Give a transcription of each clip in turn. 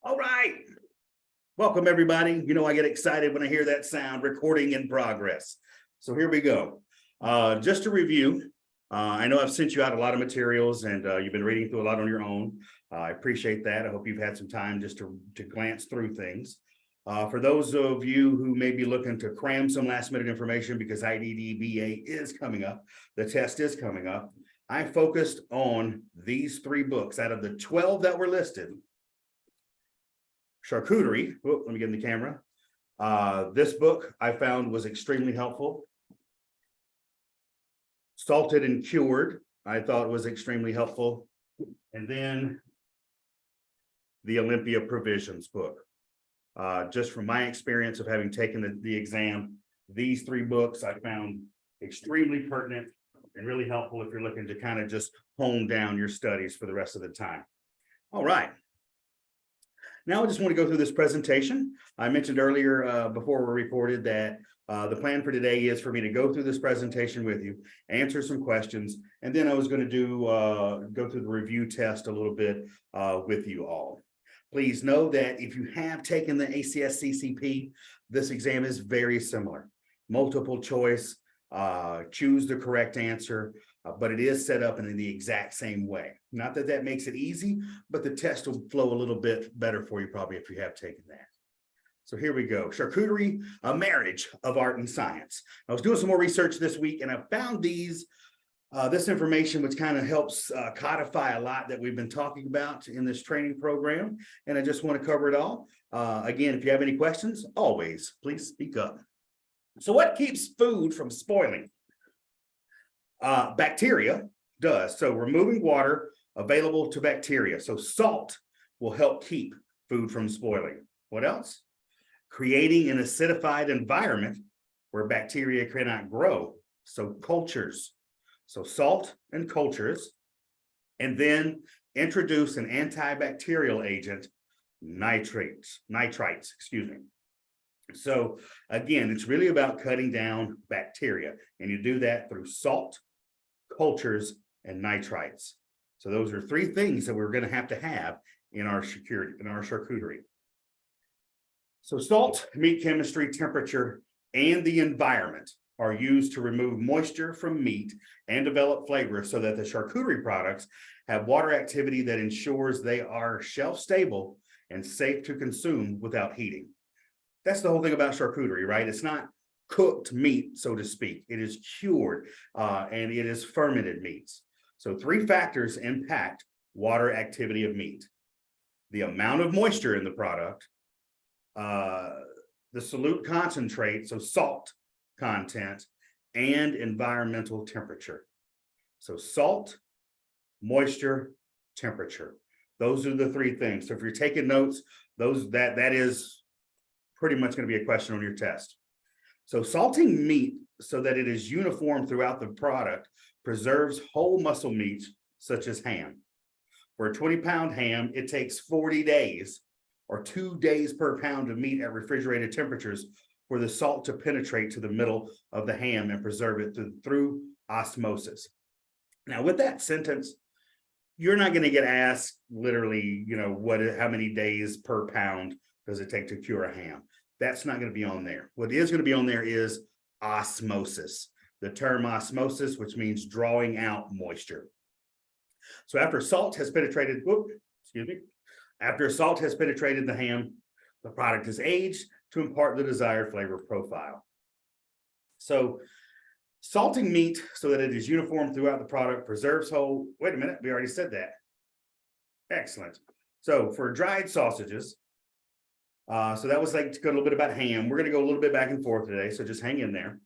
All right. Welcome, everybody. You know, I get excited when I hear that sound, recording in progress. So here we go. Just to review, I know I've sent you out a lot of materials and you've been reading through a lot on your own. I appreciate that. I hope you've had some time just to glance through things. For those of you who may be looking to cram some last minute information because IDDBA is coming up, the test is coming up, I focused on these 3 books out of the 12 that were listed. Charcuterie. Oh, let me get in the camera. This book I found was extremely helpful. Salted and Cured, I thought was extremely helpful. And then the Olympia Provisions book. Just from my experience of having taken the exam, these 3 books I found extremely pertinent and really helpful if you're looking to kind of just hone down your studies for the rest of the time. All right. Now I just want to go through this presentation. I mentioned earlier before we recorded that the plan for today is for me to go through this presentation with you, answer some questions, and then I was going to go through the review test a little bit with you all. Please know that if you have taken the ACS CCP, this exam is very similar. Multiple choice, choose the correct answer, but it is set up in the exact same way. Not that that makes it easy, but the test will flow a little bit better for you probably if you have taken that. So here we go. Charcuterie, a marriage of art and science. I was doing some more research this week and I found this information which kind of helps codify a lot that we've been talking about in this training program. And I just want to cover it all. Again, if you have any questions, always please speak up. So what keeps food from spoiling? Bacteria does. So removing water available to bacteria. So salt will help keep food from spoiling. What else? Creating an acidified environment where bacteria cannot grow. So cultures. So salt and cultures. And then introduce an antibacterial agent, nitrites, excuse me. So again, it's really about cutting down bacteria, and you do that through salt, cultures, and nitrites. So those are 3 things that we're going to have in our charcuterie. So salt, meat chemistry, temperature, and the environment are used to remove moisture from meat and develop flavor so that the charcuterie products have water activity that ensures they are shelf stable and safe to consume without heating. That's the whole thing about charcuterie, right? It's not cooked meat, so to speak. It is cured and it is fermented meats. So 3 factors impact water activity of meat: the amount of moisture in the product, the solute concentrate, so salt content, and environmental temperature. So salt, moisture, temperature. Those are the 3 things. So if you're taking notes, that is pretty much going to be a question on your test. So salting meat so that it is uniform throughout the product preserves whole muscle meats such as ham. For a 20-pound ham, it takes 40 days or 2 days per pound of meat at refrigerated temperatures for the salt to penetrate to the middle of the ham and preserve it through osmosis. Now, with that sentence, you're not going to get asked literally, how many days per pound does it take to cure a ham? That's not going to be on there. What is going to be on there is osmosis. The term osmosis, which means drawing out moisture. So after salt has penetrated, after salt has penetrated the ham, the product is aged to impart the desired flavor profile. So salting meat so that it is uniform throughout the product preserves whole. Wait a minute, we already said that. Excellent. So for dried sausages, so that was like to go a little bit about ham. We're going to go a little bit back and forth today, so just hang in there.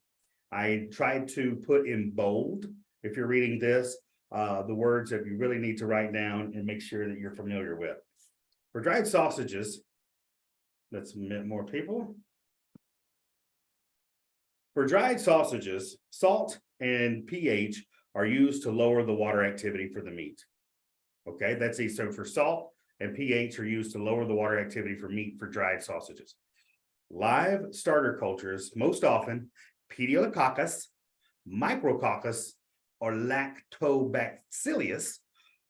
I tried to put in bold, if you're reading this, the words that you really need to write down and make sure that you're familiar with. For dried sausages, let's admit more people. For dried sausages, salt and pH are used to lower the water activity for the meat. Okay, that's it. So for salt and pH are used to lower the water activity for meat for dried sausages. Live starter cultures, most often Pediococcus, Micrococcus, or Lactobacillus,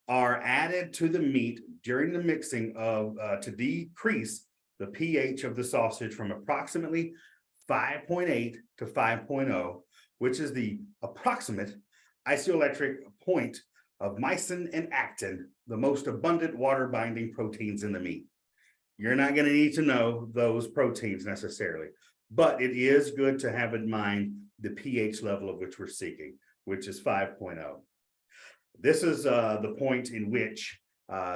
are added to the meat during the mixing of to decrease the pH of the sausage from approximately 5.8 to 5.0, which is the approximate isoelectric point of myosin and actin, the most abundant water-binding proteins in the meat. You're not going to need to know those proteins necessarily, but it is good to have in mind the pH level of which we're seeking, which is 5.0. This is the point in which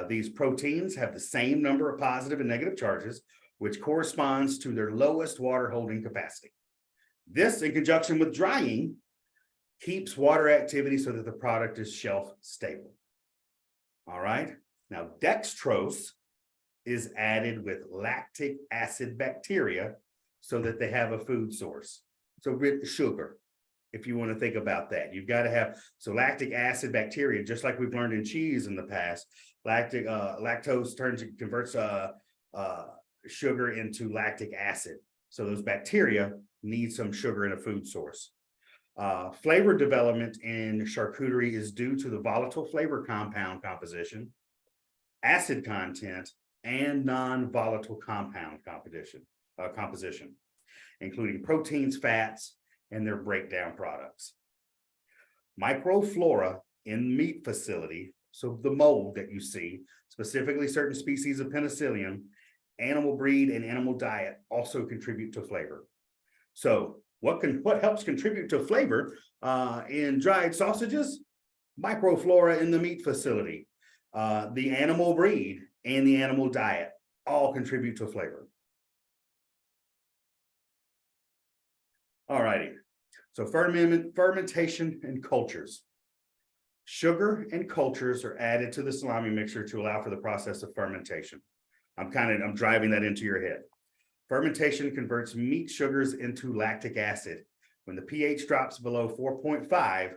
these proteins have the same number of positive and negative charges, which corresponds to their lowest water holding capacity. This, in conjunction with drying, keeps water activity so that the product is shelf stable. All right. Now, dextrose is added with lactic acid bacteria so that they have a food source. So with sugar, if you want to think about that, you've got to have, so lactic acid bacteria, just like we've learned in cheese in the past, lactose converts sugar into lactic acid. So those bacteria need some sugar in a food source. Flavor development in charcuterie is due to the volatile flavor compound composition, acid content, and non-volatile compound composition, including proteins, fats, and their breakdown products. Microflora in meat facility, so the mold that you see, specifically certain species of penicillium, animal breed, and animal diet also contribute to flavor. So what helps contribute to flavor in dried sausages? Microflora in the meat facility, the animal breed, and the animal diet all contribute to flavor. All righty, so fermentation and cultures. Sugar and cultures are added to the salami mixture to allow for the process of fermentation. I'm driving that into your head. Fermentation converts meat sugars into lactic acid. When the pH drops below 4.5,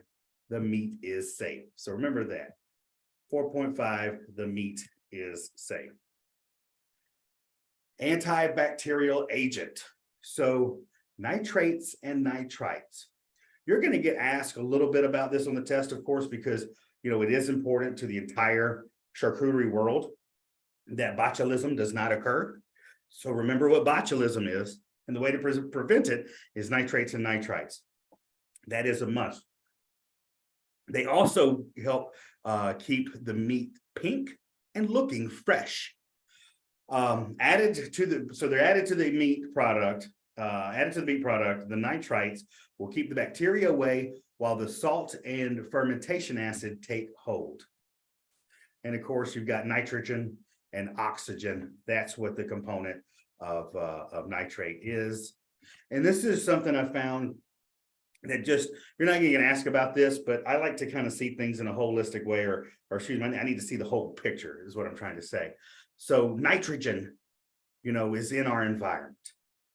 the meat is safe. So remember that. 4.5, the meat is safe. Antibacterial agent. So nitrates and nitrites. You're going to get asked a little bit about this on the test, of course, because it is important to the entire charcuterie world that botulism does not occur. So remember what botulism is, and the way to prevent it is nitrates and nitrites. That is a must. They also help keep the meat pink and looking fresh. They're added to the meat product. The nitrites will keep the bacteria away while the salt and fermentation acid take hold. And of course, you've got nitrogen and oxygen. That's what the component of nitrate is. And this is something I found that you're not going to ask about this, but I like to kind of see things in a holistic way, or excuse me, I need to see the whole picture is what I'm trying to say. So nitrogen, is in our environment.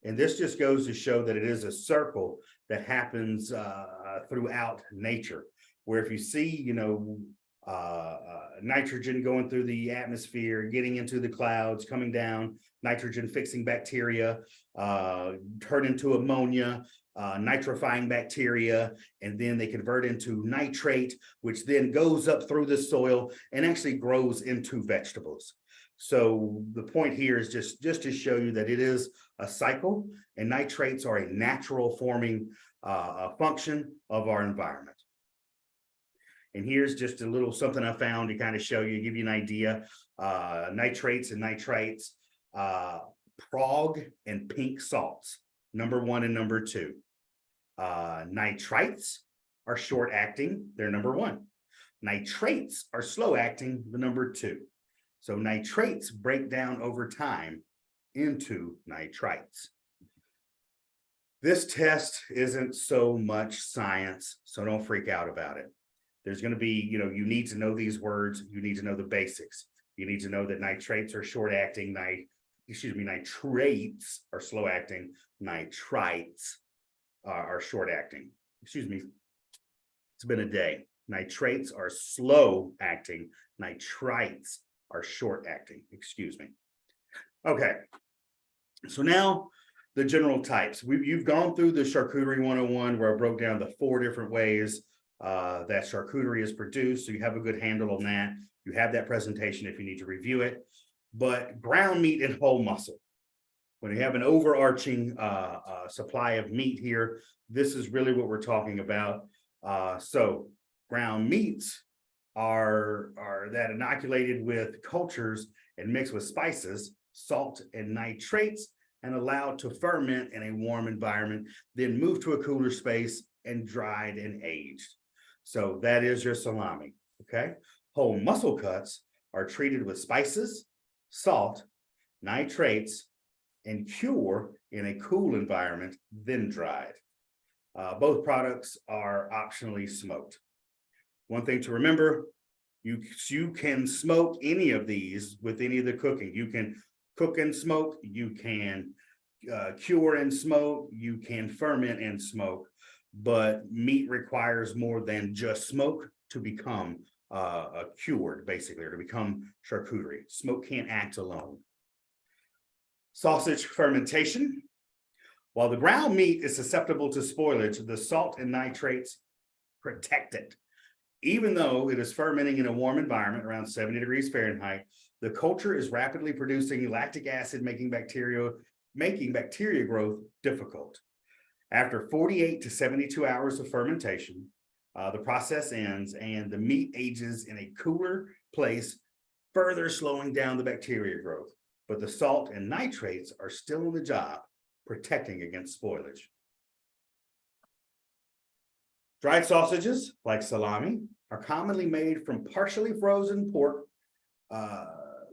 And this just goes to show that it is a circle that happens throughout nature, where if you see, nitrogen going through the atmosphere, getting into the clouds, coming down, nitrogen fixing bacteria, turn into ammonia, nitrifying bacteria, and then they convert into nitrate, which then goes up through the soil and actually grows into vegetables. So the point here is just to show you that it is a cycle, and nitrates are a natural forming function of our environment. And here's just a little something I found to kind of show you, give you an idea. Nitrates and nitrites, prog and pink salts, number 1 and number 2. Nitrites are short acting, they're number 1. Nitrates are slow acting, the number 2. So nitrates break down over time into nitrites. This test isn't so much science, so don't freak out about it. There's going to be, you need to know these words. You need to know the basics. You need to know that nitrates are short acting. Nitrates are slow acting. Nitrites are short acting. Excuse me. It's been a day. Nitrates are slow acting. Nitrites are short acting. Excuse me. Okay. So now the general types. You've gone through the Charcuterie 101 where I broke down the 4 different ways that charcuterie is produced. So you have a good handle on that. You have that presentation if you need to review it. But ground meat and whole muscle. When you have an overarching supply of meat here, this is really what we're talking about. So ground meats are that inoculated with cultures and mixed with spices, salt, and nitrates, and allowed to ferment in a warm environment, then move to a cooler space and dried and aged. So that is your salami, okay? Whole muscle cuts are treated with spices, salt, nitrates, and cure in a cool environment, then dried. Both products are optionally smoked. One thing to remember, you can smoke any of these with any of the cooking. You can cook and smoke, you can cure and smoke, you can ferment and smoke, but meat requires more than just smoke to become cured, basically, or to become charcuterie. Smoke can't act alone. Sausage fermentation. While the ground meat is susceptible to spoilage, the salt and nitrates protect it. Even though it is fermenting in a warm environment around 70 degrees Fahrenheit, the culture is rapidly producing lactic acid, making bacteria growth difficult. After 48 to 72 hours of fermentation, the process ends and the meat ages in a cooler place, further slowing down the bacteria growth. But the salt and nitrates are still on the job, protecting against spoilage. Dried sausages, like salami, are commonly made from partially frozen pork,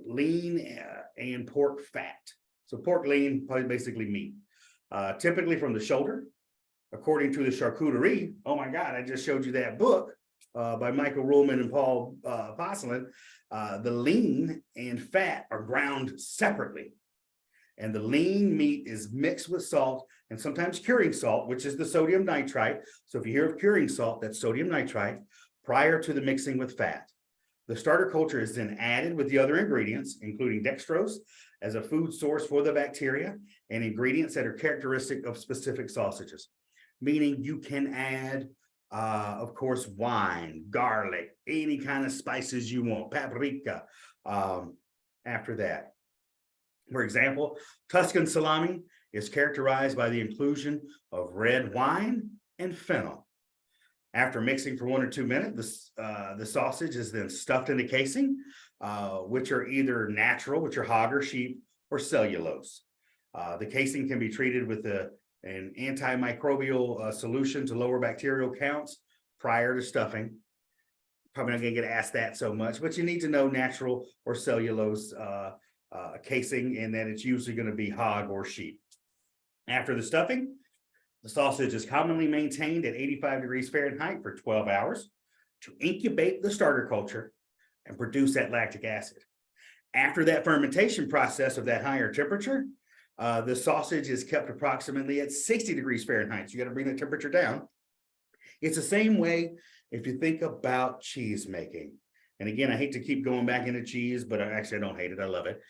lean, and pork fat. So pork lean, probably basically meat. Typically from the shoulder. According to the charcuterie, oh my God, I just showed you that book by Michael Ruhlman and Paul Posselin. The lean and fat are ground separately. And the lean meat is mixed with salt and sometimes curing salt, which is the sodium nitrite. So if you hear of curing salt, that's sodium nitrite, prior to the mixing with fat. The starter culture is then added with the other ingredients, including dextrose as a food source for the bacteria and ingredients that are characteristic of specific sausages. Meaning you can add, of course, wine, garlic, any kind of spices you want, paprika, after that. For example, Tuscan salami is characterized by the inclusion of red wine and fennel. After mixing for 1 or 2 minutes, the sausage is then stuffed in the casing, which are either natural, which are hog or sheep, or cellulose. The casing can be treated with an antimicrobial solution to lower bacterial counts prior to stuffing. Probably not going to get asked that so much, but you need to know natural or cellulose casing, and then it's usually going to be hog or sheep. After the stuffing, the sausage is commonly maintained at 85 degrees Fahrenheit for 12 hours to incubate the starter culture and produce that lactic acid. After that fermentation process of that higher temperature, the sausage is kept approximately at 60 degrees Fahrenheit. So you got to bring the temperature down. It's the same way if you think about cheese making. And again, I hate to keep going back into cheese, but actually I don't hate it. I love it.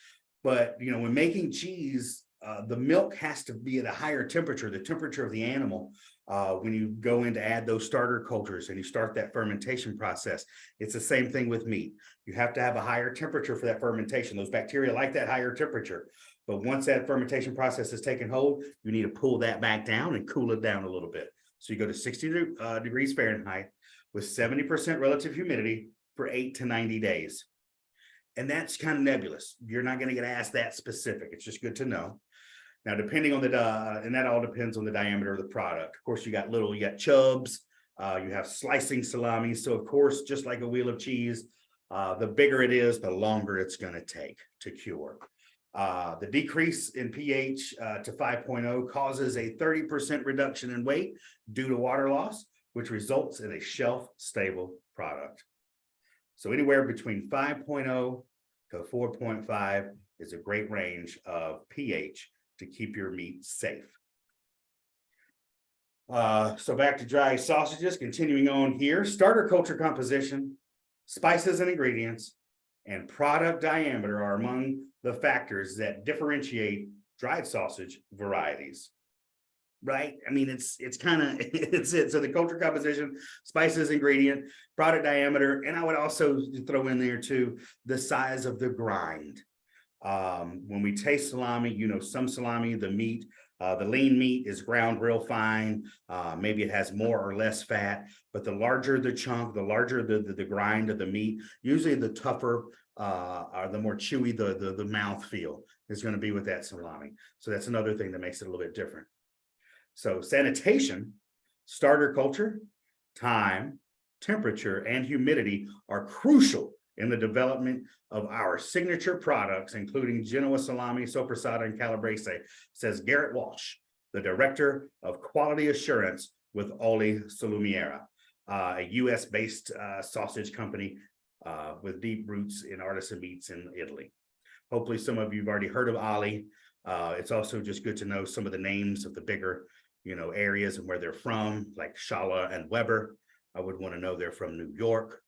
But, you know, when making cheese, the milk has to be at a higher temperature, the temperature of the animal. When you go in to add those starter cultures and you start that fermentation process, it's the same thing with meat. You have to have a higher temperature for that fermentation. Those bacteria like that higher temperature. But once that fermentation process has taken hold, you need to pull that back down and cool it down a little bit. So you go to 60 degrees Fahrenheit with 70% relative humidity for 8 to 90 days. And that's kind of nebulous. You're not going to get asked that specific. It's just good to know. Now, depending on and that all depends on the diameter of the product. Of course, you got chubs, you have slicing salami. So of course, just like a wheel of cheese, the bigger it is, the longer it's going to take to cure. The decrease in pH to 5.0 causes a 30% reduction in weight due to water loss, which results in a shelf-stable product. So anywhere between 5.0 to 4.5 is a great range of pH to keep your meat safe. So back to dry sausages, continuing on here. Starter culture composition, spices and ingredients, and product diameter are among the factors that differentiate dried sausage varieties. right? I mean, it's kind of it's it. So the culture composition, spices, ingredient, product diameter, and I would also throw in there too the size of the grind. When we taste salami, you know, some salami, the meat, the lean meat is ground real fine. Maybe it has more or less fat, but the larger the chunk, the larger the grind of the meat, usually the tougher or the more chewy the mouth feel is going to be with that salami. So that's another thing that makes it a little bit different. So sanitation, starter culture, time, temperature, and humidity are crucial in the development of our signature products, including Genoa salami, sopressata, and calabrese, says Garrett Walsh, the director of quality assurance with Oli Salumiere, a US-based sausage company with deep roots in artisan meats in Italy. Hopefully some of you have already heard of Oli. It's also just good to know some of the names of the bigger, you know, areas and where they're from, like Shala and Weber. I would want to know they're from New York.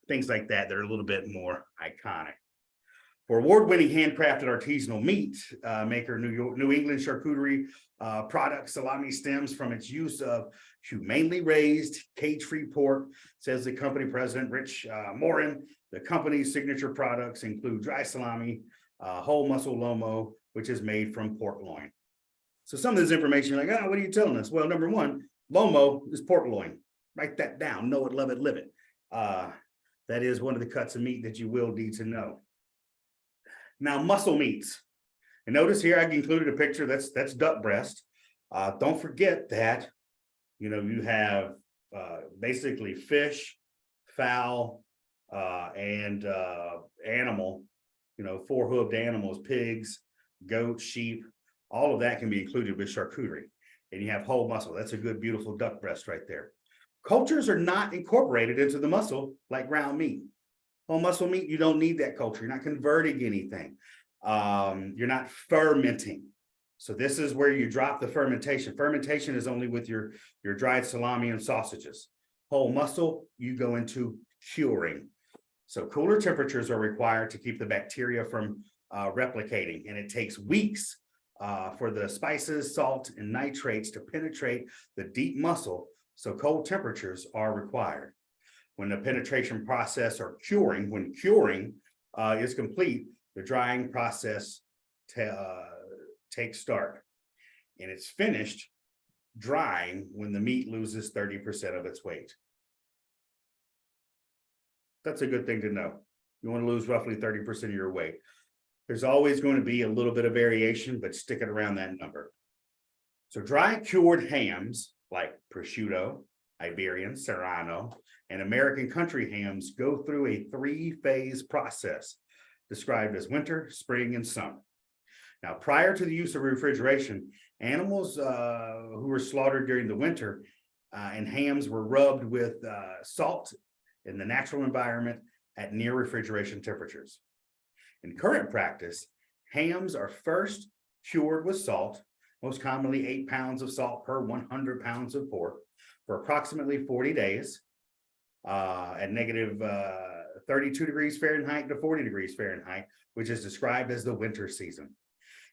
Things like that are a little bit more iconic. For award-winning handcrafted artisanal meat maker, New England charcuterie product salami stems from its use of humanely raised cage-free pork, says the company president, Rich Morin. The company's signature products include dry salami, whole muscle lomo, which is made from pork loin. So some of this information, you're like, oh, what are you telling us? Well, number one, lomo is pork loin. Write that down. Know it, love it, live it. That is one of the cuts of meat that you will need to know. Now, muscle meats. And notice here I included a picture that's duck breast. Don't forget that, you know, you have basically fish, fowl, and animal, you know, four-hooved animals, pigs, goats, sheep, all of that can be included with charcuterie. And you have whole muscle. That's a good, beautiful duck breast right there. Cultures are not incorporated into the muscle like ground meat. Whole muscle meat, you don't need that culture. You're not converting anything. You're not fermenting. So this is where you drop the fermentation. Fermentation is only with your dried salami and sausages. Whole muscle, you go into curing. So cooler temperatures are required to keep the bacteria from replicating, and it takes weeks for the spices, salt, and nitrates to penetrate the deep muscle. So cold temperatures are required. When the penetration process or curing, when curing is complete, the drying process takes start. And it's finished drying when the meat loses 30% of its weight. That's a good thing to know. You want to lose roughly 30% of your weight. There's always going to be a little bit of variation, but stick it around that number. So dry cured hams like prosciutto, Iberian, Serrano, and American country hams go through a three-phase process described as winter, spring, and summer. Now, prior to the use of refrigeration, animals who were slaughtered during the winter and hams were rubbed with salt in the natural environment at near refrigeration temperatures. In current practice, hams are first cured with salt, most commonly 8 pounds of salt per 100 pounds of pork, for approximately 40 days at negative 32 degrees Fahrenheit to 40 degrees Fahrenheit, which is described as the winter season.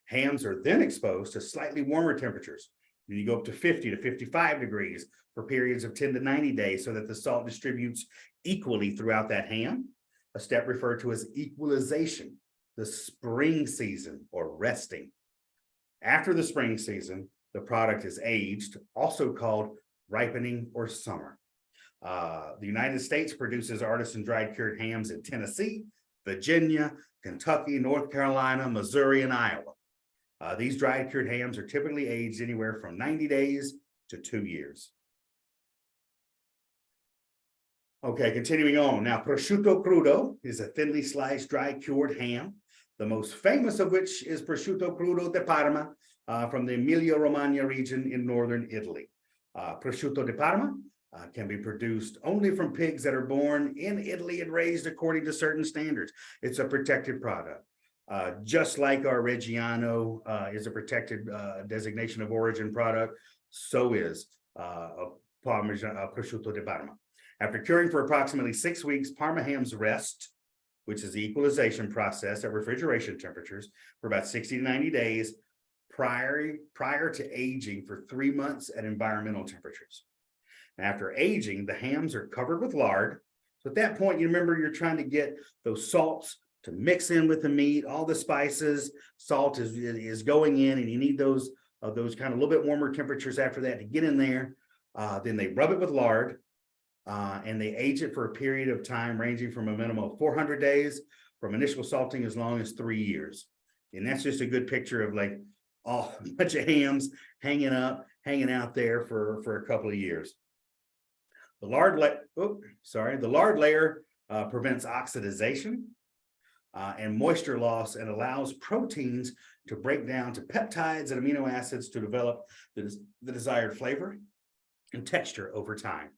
Hams are then exposed to slightly warmer temperatures. You go up to 50 to 55 degrees for periods of 10 to 90 days so that the salt distributes equally throughout that ham, a step referred to as equalization, the spring season or resting. After the spring season, the product is aged, also called ripening or summer. The United States produces artisan dried cured hams in Tennessee, Virginia, Kentucky, North Carolina, Missouri, and Iowa. These dried cured hams are typically aged anywhere from 90 days to 2 years. Okay, continuing on. Now, prosciutto crudo is a thinly sliced, dry cured ham, the most famous of which is Prosciutto De Parma from the Emilia-Romagna region in northern Italy. Prosciutto De Parma can be produced only from pigs that are born in Italy and raised according to certain standards. It's a protected product. Just like our Reggiano is a protected designation of origin product, so is Prosciutto De Parma. After curing for approximately 6 weeks, Parma hams rest, which is the equalization process at refrigeration temperatures, for about 60 to 90 days prior to aging for 3 months at environmental temperatures. After aging, the hams are covered with lard. So at that point, you remember you're trying to get those salts to mix in with the meat, all the spices, salt is going in, and you need those kind of a little bit warmer temperatures after that to get in there. Then they rub it with lard, and they age it for a period of time ranging from a minimum of 400 days, from initial salting as long as 3 years. And that's just a good picture of like a bunch of hams hanging out there for a couple of years. The lard layer prevents oxidation and moisture loss, and allows proteins to break down to peptides and amino acids to develop the desired flavor and texture over time.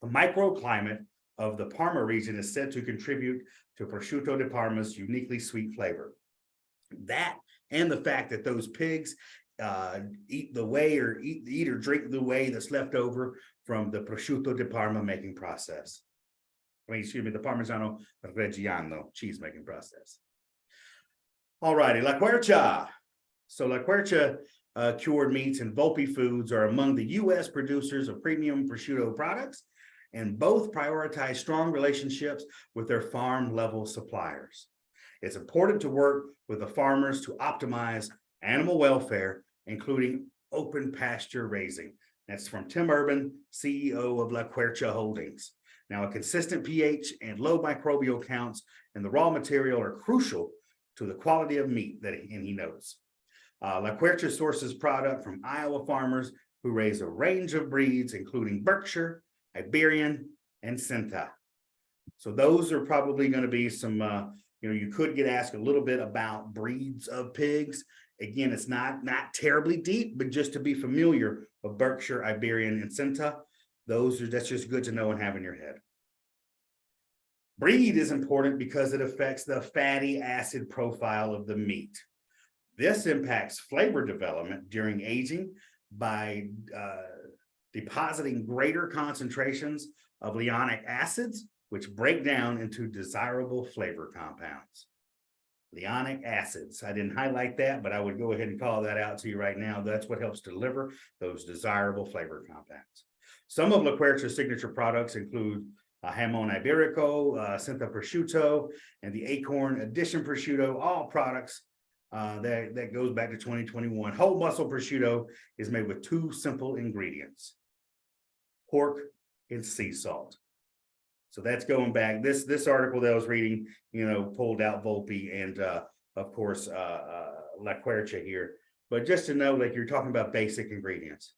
The microclimate of the Parma region is said to contribute to Prosciutto de Parma's uniquely sweet flavor. That and the fact that those pigs eat or drink the whey that's left over from the Prosciutto de Parma making process. The Parmigiano Reggiano cheese making process. All righty, La Quercia. So La Quercia cured meats and Volpe Foods are among the U.S. producers of premium prosciutto products, and both prioritize strong relationships with their farm level suppliers. It's important to work with the farmers to optimize animal welfare, including open pasture raising. That's from Tim Urban, CEO of La Quercia Holdings. Now, a consistent pH and low microbial counts in the raw material are crucial to the quality of meat and he notes. La Quercia sources product from Iowa farmers who raise a range of breeds, including Berkshire, Iberian, and Cinta. So those are probably going to be some, you could get asked a little bit about breeds of pigs. Again, it's not terribly deep, but just to be familiar with Berkshire, Iberian, and Cinta, that's just good to know and have in your head. Breed is important because it affects the fatty acid profile of the meat. This impacts flavor development during aging by depositing greater concentrations of leonic acids, which break down into desirable flavor compounds. Leonic acids. I didn't highlight that, but I would go ahead and call that out to you right now. That's what helps deliver those desirable flavor compounds. Some of La Quercia's signature products include Jamon Iberico, Cinta Prosciutto, and the Acorn Edition Prosciutto, all products that goes back to 2021. Whole muscle prosciutto is made with 2 simple ingredients: pork and sea salt. So that's going back. This article that I was reading, pulled out Volpe and of course La Quercia here. But just to know, like, you're talking about basic ingredients: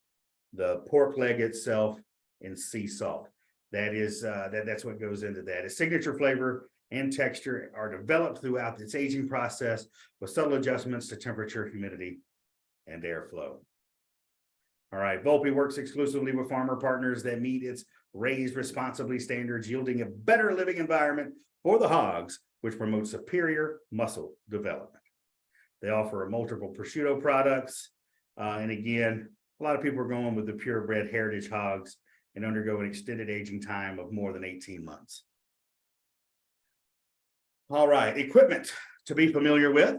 the pork leg itself and sea salt. That's what goes into that. Its signature flavor and texture are developed throughout its aging process with subtle adjustments to temperature, humidity, and airflow. All right, Volpe works exclusively with farmer partners that meet its raised responsibly standards, yielding a better living environment for the hogs, which promotes superior muscle development. They offer multiple prosciutto products. And again, a lot of people are going with the purebred heritage hogs and undergo an extended aging time of more than 18 months. All right, equipment to be familiar with.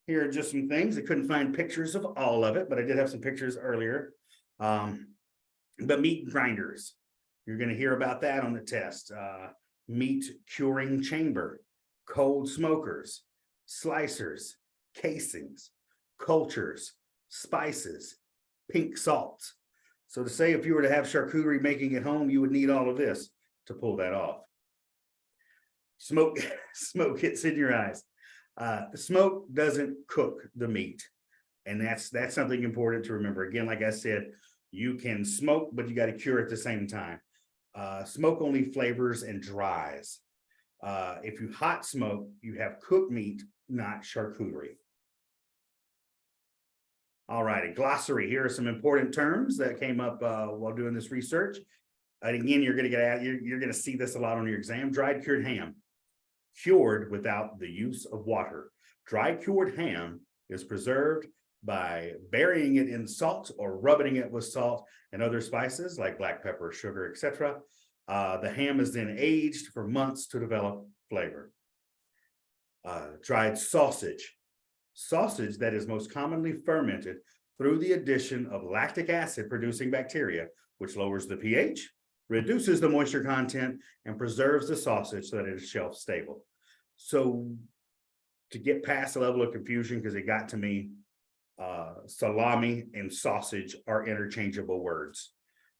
Here are just some things. I couldn't find pictures of all of it, but I did have some pictures earlier. But meat grinders, you're going to hear about that on the test. Meat curing chamber, cold smokers, slicers, casings, cultures, spices, pink salts. So to say if you were to have charcuterie making at home, you would need all of this to pull that off. Smoke hits in your eyes. Smoke doesn't cook the meat. And that's something important to remember. Again, like I said, you can smoke, but you got to cure at the same time. Smoke only flavors and dries. If you hot smoke, you have cooked meat, not charcuterie. All right, a glossary. Here are some important terms that came up while doing this research. And again, you're going to see this a lot on your exam. Dried cured ham, cured without the use of water. Dry cured ham is preserved by burying it in salt or rubbing it with salt and other spices like black pepper, sugar, etc. The ham is then aged for months to develop flavor. Dried sausage, sausage that is most commonly fermented through the addition of lactic acid producing bacteria, which lowers the pH, reduces the moisture content, and preserves the sausage so that it is shelf stable. So to get past the level of confusion, because it got to me, salami and sausage are interchangeable words.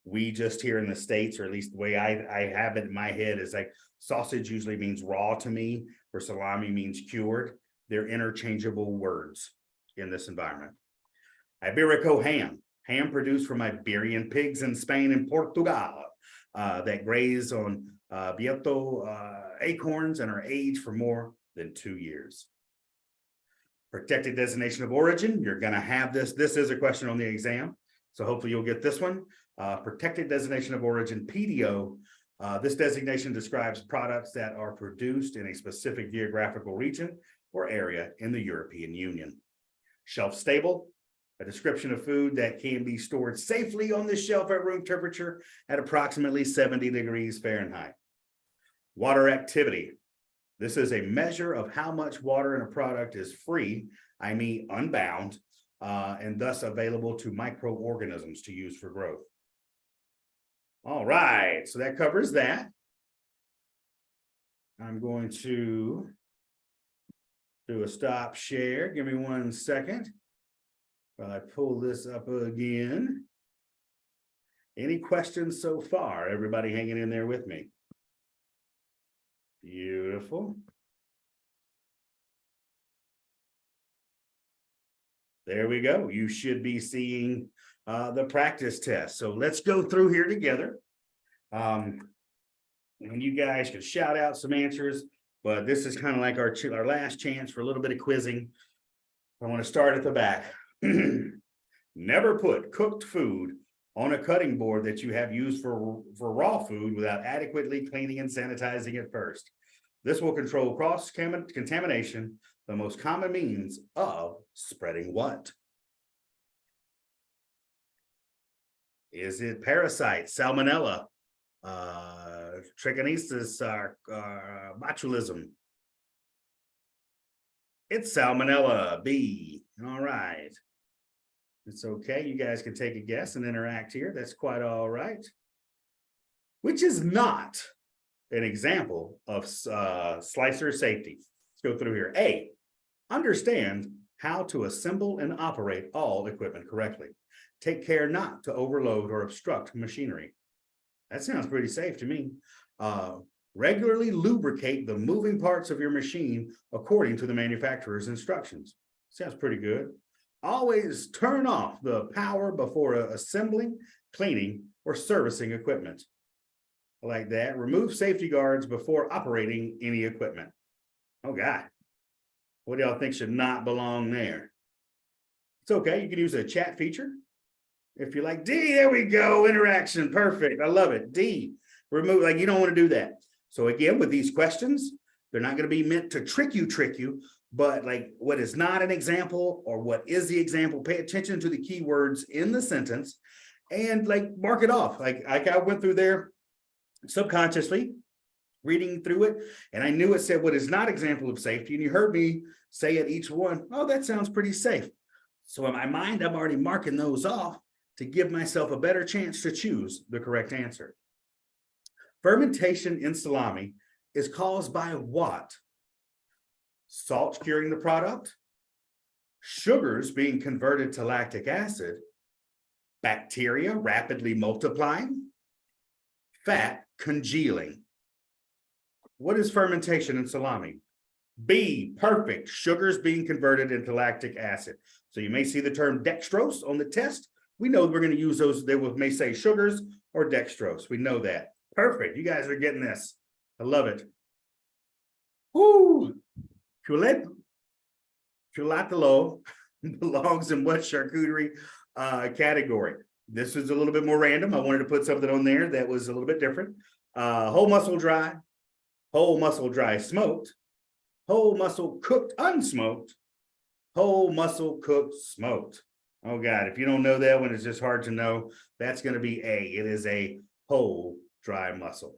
We just here in the States, or at least the way I have it in my head, is like sausage usually means raw to me, where salami means cured. They're interchangeable words in this environment. Iberico ham produced from Iberian pigs in Spain and Portugal that graze on Vieto acorns and are aged for more than 2 years. Protected designation of origin, you're going to have this. This is a question on the exam, so hopefully you'll get this one. Protected designation of origin, PDO. This designation describes products that are produced in a specific geographical region or area in the European Union. Shelf stable, a description of food that can be stored safely on the shelf at room temperature at approximately 70 degrees Fahrenheit. Water activity. This is a measure of how much water in a product is free, I mean unbound, and thus available to microorganisms to use for growth. All right, so that covers that. I'm going to do a stop share. Give me 1 second while I pull this up again. Any questions so far? Everybody hanging in there with me? Beautiful. There we go. You should be seeing the practice test. So let's go through here together. And you guys can shout out some answers, but this is kind of like our last chance for a little bit of quizzing. I want to start at the back. Never put cooked food on a cutting board that you have used for raw food without adequately cleaning and sanitizing it first. This will control cross-contamination, the most common means of spreading what? Is it parasites, salmonella, trichinosis, botulism? It's salmonella, B. All right. It's okay. You guys can take a guess and interact here. That's quite all right. Which is not an example of slicer safety. Let's go through here. A, understand how to assemble and operate all equipment correctly. Take care not to overload or obstruct machinery. That sounds pretty safe to me. Regularly lubricate the moving parts of your machine according to the manufacturer's instructions. Sounds pretty good. Always turn off the power before assembling, cleaning, or servicing equipment. I like that. Remove safety guards before operating any equipment. Oh God, what do y'all think should not belong there? It's okay. You can use a chat feature. If you like D, there we go. Interaction. Perfect. I love it. D, remove, like you don't want to do that. So again, with these questions, they're not going to be meant to trick you, but like what is not an example or what is the example, pay attention to the keywords in the sentence and like mark it off. Like I went through there subconsciously reading through it, and I knew it said what is not example of safety, and you heard me say at each one, oh, that sounds pretty safe. So in my mind, I'm already marking those off to give myself a better chance to choose the correct answer. Fermentation in salami is caused by what? Salt curing the product, sugars being converted to lactic acid, bacteria rapidly multiplying, fat congealing. What is fermentation in salami? B, perfect. Sugars being converted into lactic acid. So you may see the term dextrose on the test. We know we're going to use those. They may say sugars or dextrose. We know that. Perfect. You guys are getting this. I love it. Woo! Culatelo belongs in what charcuterie category? This is a little bit more random. I wanted to put something on there that was a little bit different. Whole muscle dry smoked, whole muscle cooked unsmoked, whole muscle cooked smoked. Oh God, if you don't know that one, it's just hard to know. That's going to be A. It is a whole dry muscle.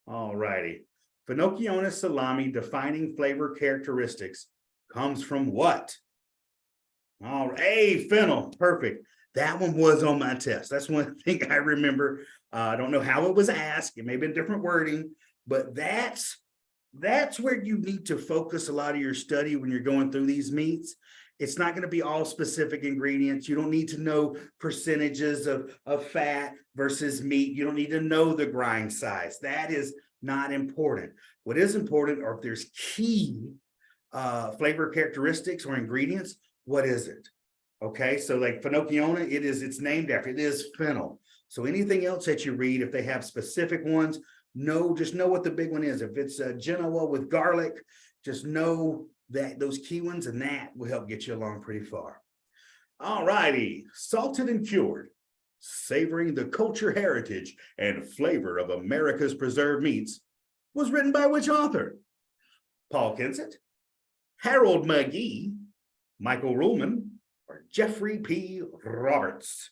All righty. Finocchionis salami defining flavor characteristics comes from what? All right, hey, fennel, perfect. That one was on my test. That's one thing I remember. I don't know how it was asked. It may have been different wording, but that's where you need to focus a lot of your study when you're going through these meats. It's not going to be all specific ingredients. You don't need to know percentages of fat versus meat. You don't need to know the grind size. That is not important. What is important are if there's key flavor characteristics or ingredients, what is it? Okay, so like finocchione, it's named after, it is fennel. So anything else that you read, if they have specific ones, just know what the big one is. If it's Genoa with garlic, just know that those key ones, and that will help get you along pretty far. All righty, salted and cured, savoring the culture, heritage, and flavor of America's preserved meats, was written by which author? Paul Kensett, Harold McGee, Michael Ruhlman, or Jeffrey P. Roberts?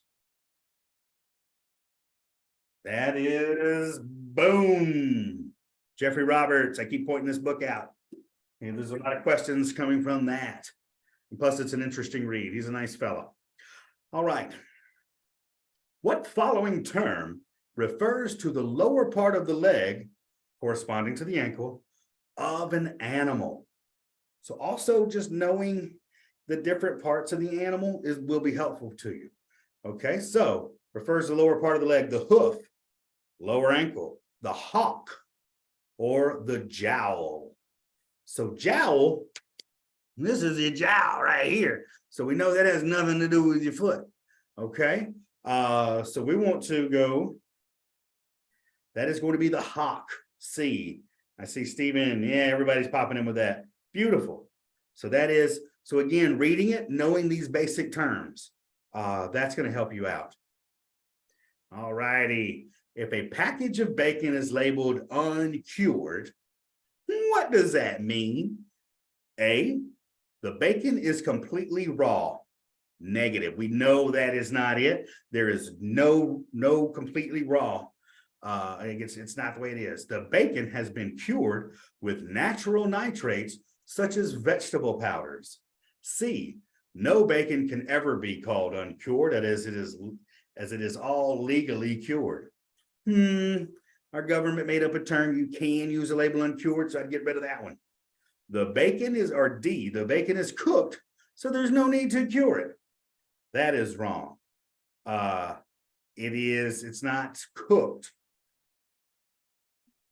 That is, boom, Jeffrey Roberts. I keep pointing this book out. And there's a lot of questions coming from that. And plus, it's an interesting read. He's a nice fellow. All right. What following term refers to the lower part of the leg, corresponding to the ankle, of an animal? So also just knowing the different parts of the animal will be helpful to you. Okay, so refers to the lower part of the leg, the hoof, lower ankle, the hock, or the jowl. So jowl, this is your jowl right here. So we know that has nothing to do with your foot. Okay, so we want to go, that is going to be the hock. C. I see Stephen. Yeah, everybody's popping in with that. Beautiful. So that is, so again, reading it, knowing these basic terms, that's going to help you out. All righty. If a package of bacon is labeled uncured, what does that mean? A, the bacon is completely raw. Negative. We know that is not it. There is no completely raw. It's not the way it is. The bacon has been cured with natural nitrates, such as vegetable powders. C, no bacon can ever be called uncured, as it is all legally cured. Our government made up a term, you can use a label uncured, so I'd get rid of that one. The bacon is, or D, the bacon is cooked, so there's no need to cure it. That is wrong. It's not cooked.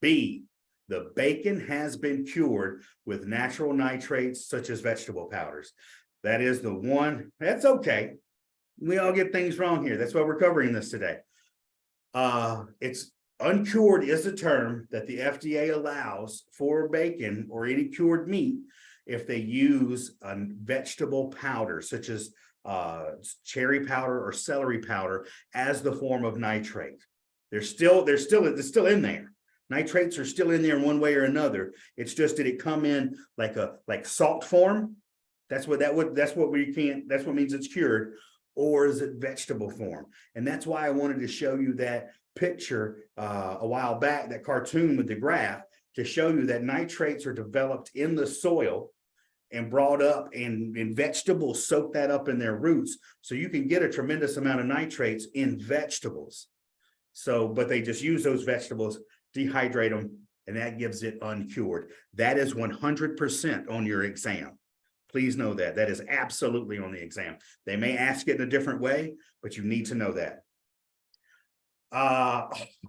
B, the bacon has been cured with natural nitrates such as vegetable powders. That is the one. That's okay. We all get things wrong here. That's why we're covering this today. It's uncured is a term that the FDA allows for bacon or any cured meat if they use a vegetable powder such as cherry powder or celery powder as the form of nitrate. It's still in there. Nitrates are still in there in one way or another. It's just that it come in like salt form. That's what means it's cured, or is it vegetable form? And that's why I wanted to show you that picture a while back, that cartoon with the graph, to show you that nitrates are developed in the soil and brought up, and vegetables soak that up in their roots. So you can get a tremendous amount of nitrates in vegetables. So, but they just use those vegetables, dehydrate them, and that gives it uncured. That is 100% on your exam. Please know that. That is absolutely on the exam. They may ask it in a different way, but you need to know that.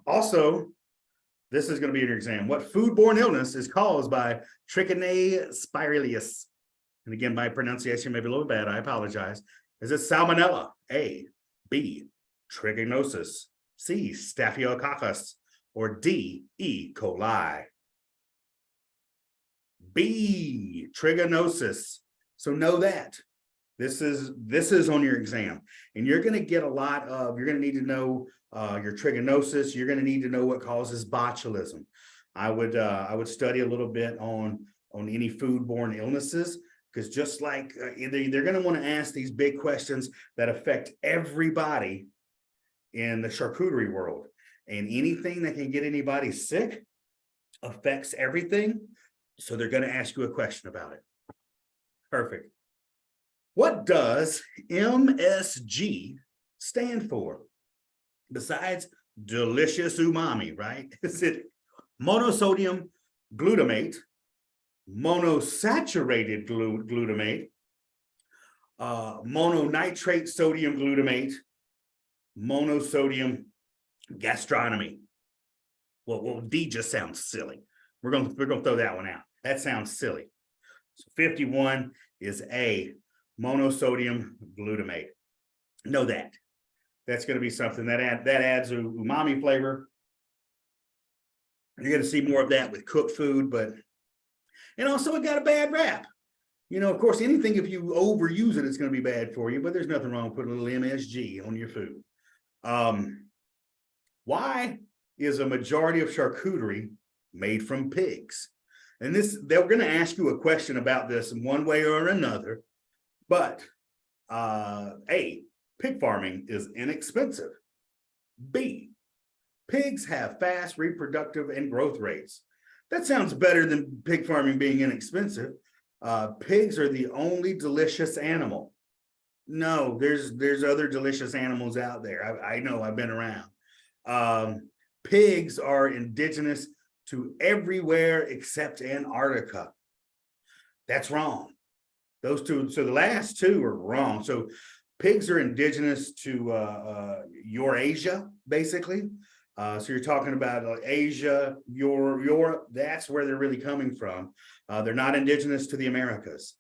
Also, this is going to be your exam. What foodborne illness is caused by Trichinae spiralius? And again, my pronunciation may be a little bad. I apologize. Is it Salmonella? A. B. Trichinosis. C. Staphylococcus. Or D. E. coli? B. Trichinosis. So know that. This is on your exam. And you're going to get a lot of, you're going to need to know your trichinosis. You're going to need to know what causes botulism. I would study a little bit on any foodborne illnesses, because just like they're going to want to ask these big questions that affect everybody in the charcuterie world. And anything that can get anybody sick affects everything. So they're going to ask you a question about it. Perfect. What does MSG stand for? Besides delicious umami, right? Is it monosodium glutamate, monosaturated glutamate, mononitrate sodium glutamate, monosodium gastronomy? Well, D just sounds silly. We're gonna throw that one out. That sounds silly. So 51 is A, monosodium glutamate. Know that. That's going to be something that adds a umami flavor. You're going to see more of that with cooked food, but and also it got a bad rap. You know, of course, anything if you overuse it, it's going to be bad for you. But there's nothing wrong with putting a little MSG on your food. Why is a majority of charcuterie made from pigs? And they're going to ask you a question about this in one way or another. But A, pig farming is inexpensive. B, pigs have fast reproductive and growth rates. That sounds better than pig farming being inexpensive. Pigs are the only delicious animal. No, there's other delicious animals out there. I know, I've been around. Pigs are indigenous to everywhere except Antarctica. That's wrong. Those two, so the last two are wrong. So pigs are indigenous to Eurasia, basically. So you're talking about Asia, Europe, that's where they're really coming from. They're not indigenous to the Americas.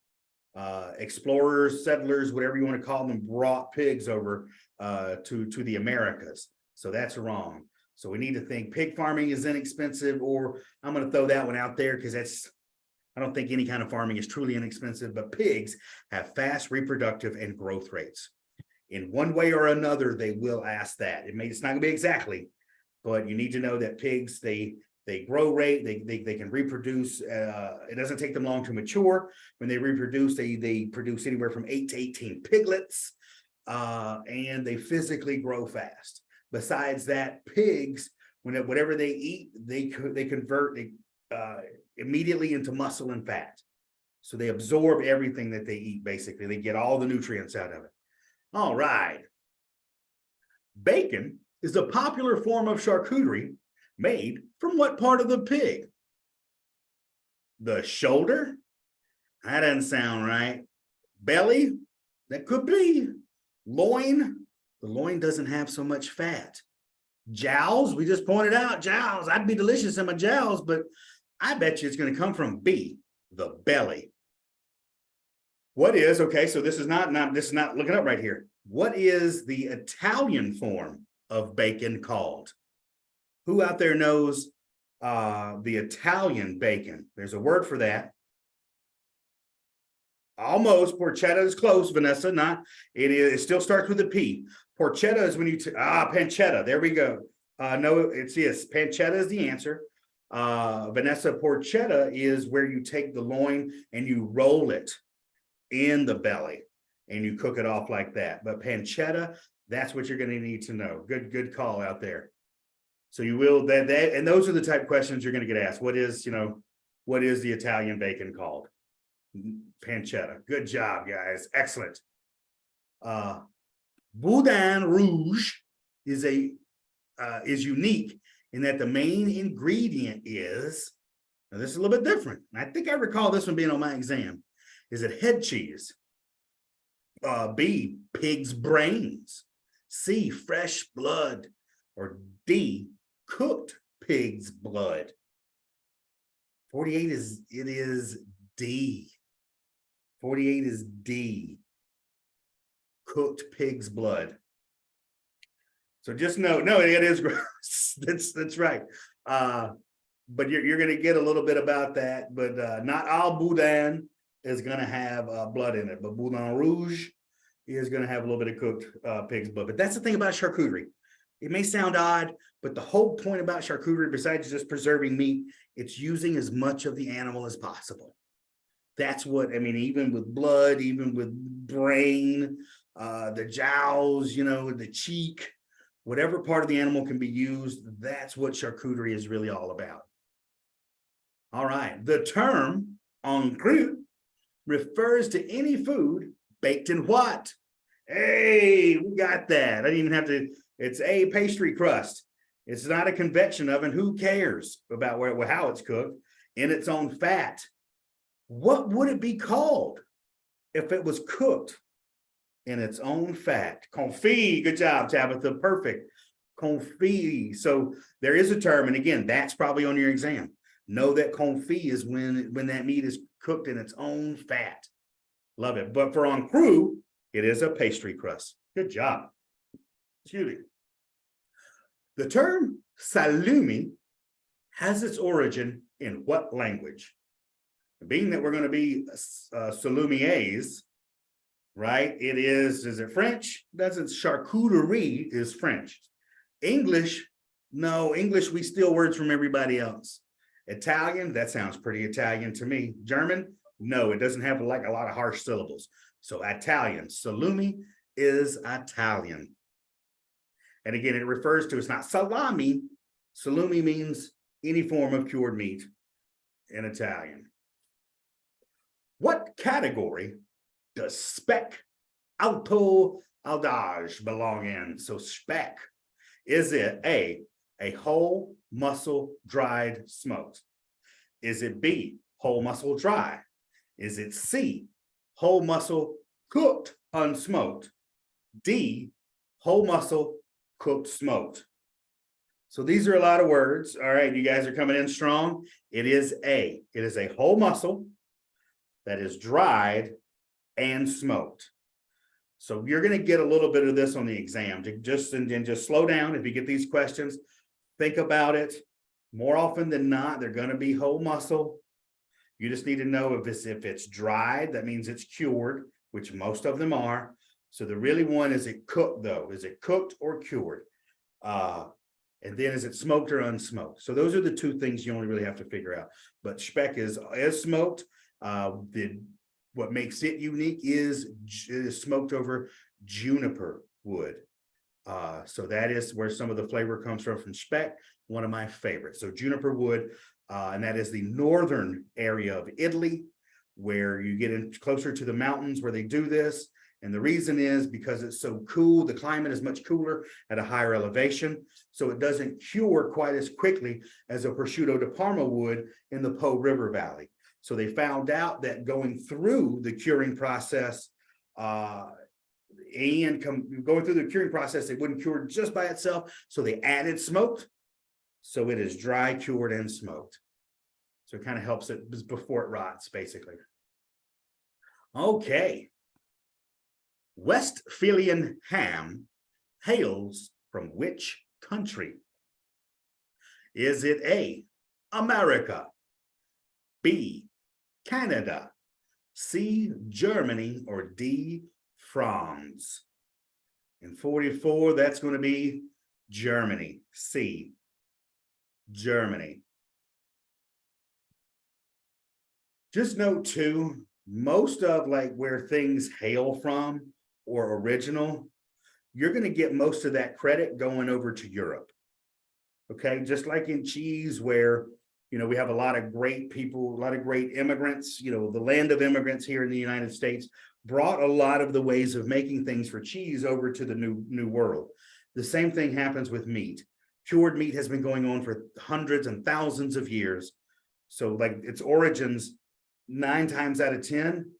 Explorers, settlers, whatever you want to call them, brought pigs over to the Americas. So that's wrong. So we need to think pig farming is inexpensive, or I'm going to throw that one out there because I don't think any kind of farming is truly inexpensive, but pigs have fast reproductive and growth rates. In one way or another, they will ask that. It's not going to be exactly, but you need to know that pigs, they grow rate, they can reproduce. It doesn't take them long to mature. When they reproduce, they produce anywhere from 8 to 18 piglets, and they physically grow fast. Besides that, pigs, whatever they eat, they convert immediately into muscle and fat. So they absorb everything that they eat, basically. They get all the nutrients out of it. All right. Bacon is a popular form of charcuterie made from what part of the pig? The shoulder? That doesn't sound right. Belly? That could be. Loin? The loin doesn't have so much fat. Jowls? We just pointed out jowls. I'd be delicious in my jowls, but I bet you it's going to come from B, the belly. What is, okay, so this is not looking up right here. What is the Italian form of bacon called? Who out there knows the Italian bacon? There's a word for that. Almost. Porchetta is close, Vanessa. It still starts with a P. Porchetta is when you pancetta. There we go. No, it's yes. Pancetta is the answer. Vanessa, porchetta is where you take the loin and you roll it in the belly and you cook it off like that. But pancetta, that's what you're going to need to know. Good call out there. So you will and those are the type of questions you're going to get asked. What is the Italian bacon called? Pancetta. Good job, guys. Excellent. Boudin Rouge is unique in that the main ingredient is, now this is a little bit different. I think I recall this one being on my exam. Is it head cheese? B, pig's brains. C, fresh blood. Or D, cooked pig's blood. 48 is D. 48 is D. Cooked pig's blood. So just know, no, it is gross. That's right. But you're going to get a little bit about that. But not all boudin is going to have blood in it. But boudin rouge is going to have a little bit of cooked pig's blood. But that's the thing about charcuterie. It may sound odd, but the whole point about charcuterie, besides just preserving meat, it's using as much of the animal as possible. That's what, I mean, even with blood, even with brain, the jowls, the cheek, whatever part of the animal can be used, that's what charcuterie is really all about. All right, the term en croûte refers to any food baked in what? Hey, we got that. I didn't even have to. It's a pastry crust. It's not a convection oven. Who cares about how it's cooked in its own fat? What would it be called if it was cooked in its own fat? Confit. Good job, Tabitha. Perfect. Confit. So there is a term, and again, that's probably on your exam. Know that confit is when that meat is cooked in its own fat. Love it. But for en cru, it is a pastry crust. Good job. Excuse me. The term salumi has its origin in what language? Being that we're going to be Salumieres, right? Is it French? Doesn't charcuterie is French. English, no, English, we steal words from everybody else. Italian, that sounds pretty Italian to me. German, no, it doesn't have like a lot of harsh syllables. So Italian, salumi is Italian. And again, it refers to, it's not salami. Salumi means any form of cured meat in Italian. What category does speck alto aldage belong in? So speck, is it A, whole muscle dried smoked? Is it B, whole muscle dry? Is it C, whole muscle cooked unsmoked? D, whole muscle cooked smoked? So these are a lot of words. All right, you guys are coming in strong. It is A. It is a whole muscle that is dried and smoked. So you're going to get a little bit of this on the exam. Just slow down. If you get these questions, think about it. More often than not, they're going to be whole muscle. You just need to know if it's dried, that means it's cured, which most of them are. So the really one, is it cooked though? Is it cooked or cured? And then is it smoked or unsmoked? So those are the two things you only really have to figure out. But speck is smoked. What makes it unique is it is smoked over juniper wood. So that is where some of the flavor comes from speck, one of my favorites. So juniper wood, and that is the northern area of Italy, where you get in closer to the mountains where they do this. And the reason is because it's so cool, the climate is much cooler at a higher elevation, so it doesn't cure quite as quickly as a Prosciutto De Parma would in the Po River Valley. So they found out that going through the curing process, it wouldn't cure just by itself, so they added smoked. So it is dry, cured, and smoked. So it kind of helps it before it rots, basically. Okay. Westphalian ham hails from which country? Is it A, America, B, Canada, C, Germany, or D, France? In 44, that's going to be Germany. C, Germany. Just note too, most of like where things hail from or original, you're going to get most of that credit going over to Europe. Okay, just like in cheese, where we have a lot of great people, a lot of great immigrants, the land of immigrants here in the United States brought a lot of the ways of making things for cheese over to the new world. The same thing happens with meat. Cured meat has been going on for hundreds and thousands of years. So like its origins, 9 times out of 10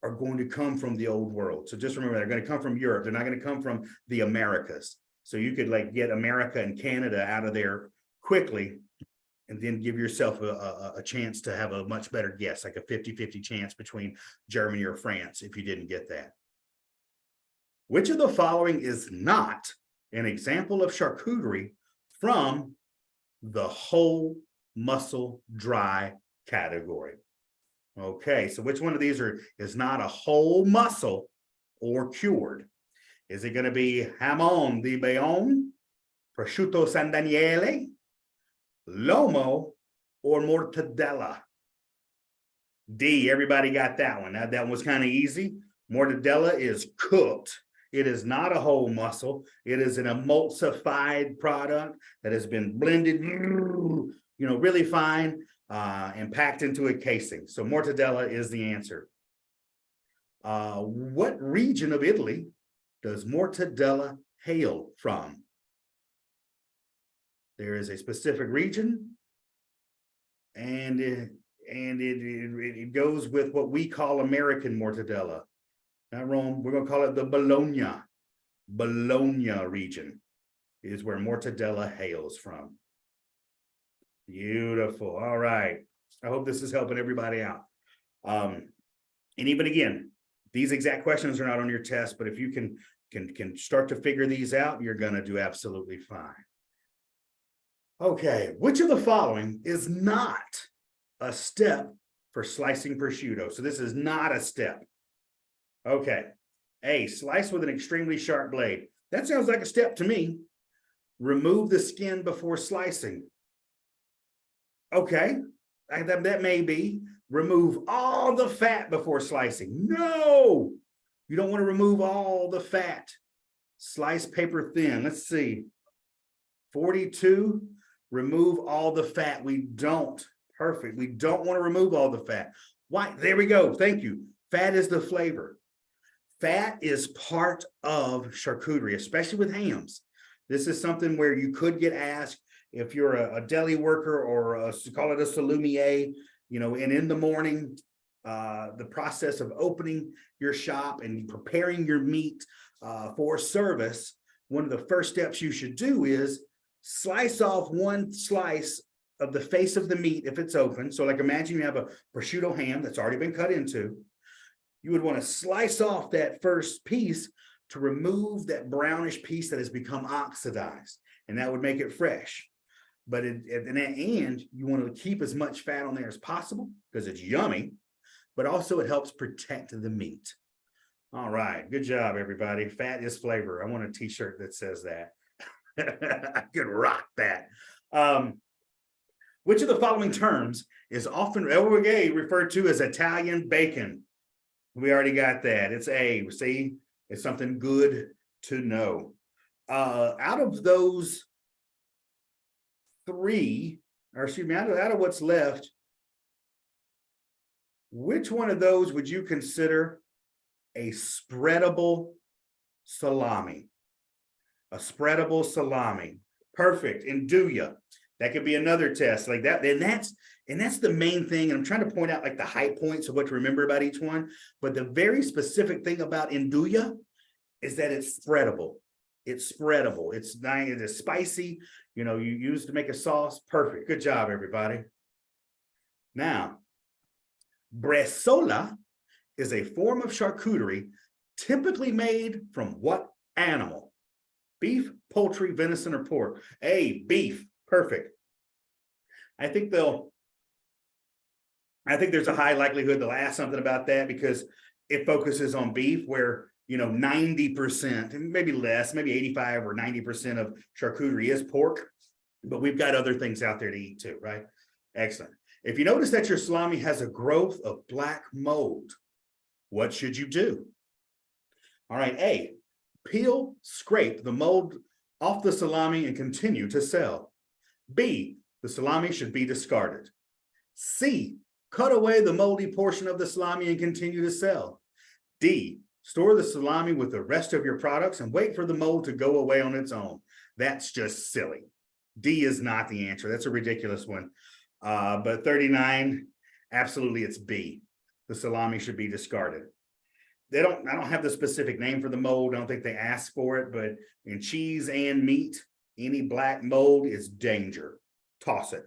are going to come from the old world. So just remember, they're going to come from Europe. They're not going to come from the Americas. So you could like get America and Canada out of there quickly and then give yourself a chance to have a much better guess, like a 50-50 chance between Germany or France if you didn't get that. Which of the following is not an example of charcuterie from the whole muscle dry category? Okay, so which one of these is not a whole muscle or cured? Is it going to be jamon di Bayonne, prosciutto San Daniele, lomo, or mortadella? D, everybody got that one. Now, that one was kind of easy. Mortadella is cooked. It is not a whole muscle. It is an emulsified product that has been blended, really fine, and packed into a casing. So mortadella is the answer. What region of Italy does mortadella hail from? There is a specific region, and it goes with what we call American mortadella. Not Rome, we're going to call it the Bologna region is where mortadella hails from. Beautiful. All right. I hope this is helping everybody out. And even again, these exact questions are not on your test, but if you can start to figure these out, you're going to do absolutely fine. Okay, which of the following is not a step for slicing prosciutto? So this is not a step. Okay. A, slice with an extremely sharp blade. That sounds like a step to me. Remove the skin before slicing. Okay, that may be. Remove all the fat before slicing. No, you don't want to remove all the fat. Slice paper thin. Let's see. 42, remove all the fat. We don't. Perfect. We don't want to remove all the fat. Why? There we go. Thank you. Fat is the flavor. Fat is part of charcuterie, especially with hams. This is something where you could get asked if you're a deli worker or call it a salumiere, you know, and in the morning, the process of opening your shop and preparing your meat for service, one of the first steps you should do is slice off one slice of the face of the meat if it's open. So like imagine you have a prosciutto ham that's already been cut into. You would want to slice off that first piece to remove that brownish piece that has become oxidized, and that would make it fresh. But at the end, you want to keep as much fat on there as possible because it's yummy, but also it helps protect the meat. All right, good job, everybody. Fat is flavor. I want a t-shirt that says that. I could rock that. Which of the following terms is often referred to as Italian bacon? We already got that. It's A. See, it's something good to know. Out of those three, or excuse me, out of what's left, which one of those would you consider a spreadable salami? A spreadable salami. Perfect. Induja. That could be another test like that. And that's the main thing. And I'm trying to point out like the high points of what to remember about each one. But the very specific thing about Induja is that it's spreadable. It's spreadable. It's nice. It's spicy. You know, you use to make a sauce. Perfect. Good job, everybody. Now, bresaola is a form of charcuterie typically made from what animal? Beef, poultry, venison, or pork? A, beef. Perfect. I think there's a high likelihood they'll ask something about that because it focuses on beef where, you know, 90%, and maybe less, maybe 85 or 90% of charcuterie is pork, but we've got other things out there to eat too, right? Excellent. If you notice that your salami has a growth of black mold, what should you do? All right, A, peel, scrape the mold off the salami and continue to sell. B, the salami should be discarded. C, cut away the moldy portion of the salami and continue to sell. D, store the salami with the rest of your products and wait for the mold to go away on its own. That's just silly. D is not the answer. That's a ridiculous one. But 39, absolutely it's B. The salami should be discarded. I don't have the specific name for the mold. I don't think they asked for it, but in cheese and meat, any black mold is danger. Toss it.